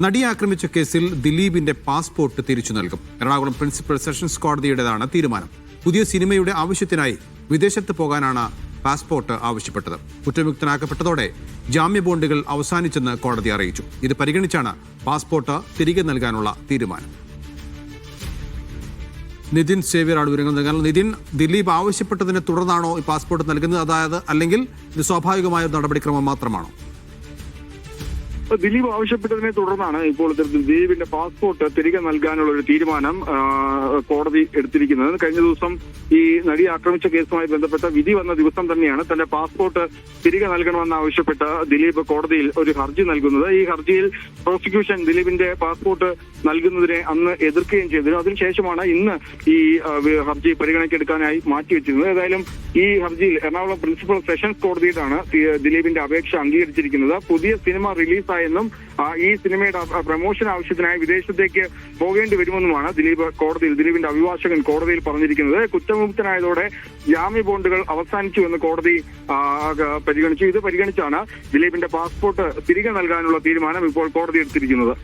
നടിയെ ആക്രമിച്ച കേസിൽ ദിലീപിന്റെ പാസ്പോർട്ട് തിരിച്ചു നൽകും. എറണാകുളം പ്രിൻസിപ്പൽ സെഷൻസ് കോടതിയുടേതാണ് തീരുമാനം. പുതിയ സിനിമയുടെ ആവശ്യത്തിനായി വിദേശത്ത് പോകാനാണ് പാസ്പോർട്ട് ആവശ്യപ്പെട്ടത്. കുറ്റമുക്തനാക്കപ്പെട്ടതോടെ ജാമ്യ ബോണ്ടുകൾ അവസാനിച്ചെന്ന് കോടതി അറിയിച്ചു. ഇത് പരിഗണിച്ചാണ് പാസ്പോർട്ട് തിരികെ നൽകാനുള്ള തീരുമാനം. നിതിൻ സേവ്യറാണ് വിവരങ്ങൾ നൽകാൻ. നിതിൻ, ദിലീപ് ആവശ്യപ്പെട്ടതിനെ തുടർന്നാണോ ഈ പാസ്പോർട്ട് നൽകുന്നത്, അതായത് അല്ലെങ്കിൽ ഇത് സ്വാഭാവികമായ നടപടിക്രമം മാത്രമാണോ? ദിലീപ് ആവശ്യപ്പെട്ടതിനെ തുടർന്നാണ് ഇപ്പോൾ ദിലീപിന്റെ പാസ്പോർട്ട് തിരികെ നൽകാനുള്ള ഒരു തീരുമാനം കോടതി എടുത്തിരിക്കുന്നത്. കഴിഞ്ഞ ദിവസം ഈ നടിയെ ആക്രമിച്ച കേസുമായി ബന്ധപ്പെട്ട വിധി വന്ന ദിവസം തന്നെയാണ് തന്റെ പാസ്പോർട്ട് തിരികെ നൽകണമെന്ന് ആവശ്യപ്പെട്ട് ദിലീപ് കോടതിയിൽ ഒരു ഹർജി നൽകുന്നത്. ഈ ഹർജിയിൽ പ്രോസിക്യൂഷൻ ദിലീപിന്റെ പാസ്പോർട്ട് നൽകുന്നതിനെ അന്ന് എതിർക്കുകയും ചെയ്തിരുന്നു. അതിനുശേഷമാണ് ഇന്ന് ഈ ഹർജി പരിഗണനയ്ക്കെടുക്കാനായി മാറ്റിവെച്ചിരുന്നത്. ഏതായാലും ഈ ഹർജിയിൽ എറണാകുളം പ്രിൻസിപ്പൽ സെഷൻസ് കോടതിയിലാണ് ദിലീപിന്റെ അപേക്ഷ അംഗീകരിച്ചിരിക്കുന്നത്. പുതിയ സിനിമ റിലീസായെന്നും ഈ സിനിമയുടെ പ്രമോഷൻ ആവശ്യത്തിനായി വിദേശത്തേക്ക് പോകേണ്ടി വരുമെന്നുമാണ് ദിലീപിന്റെ അഭിഭാഷകൻ കോടതിയിൽ പറഞ്ഞിരിക്കുന്നത്. കുറ്റമുക്തനായതോടെ ജാമ്യ ബോണ്ടുകൾ അവസാനിച്ചുവെന്ന് കോടതി പരിഗണിച്ചു. ഇത് പരിഗണിച്ചാണ് ദിലീപിന്റെ പാസ്പോർട്ട് തിരികെ നൽകാനുള്ള തീരുമാനം ഇപ്പോൾ കോടതി എടുത്തിരിക്കുന്നത്.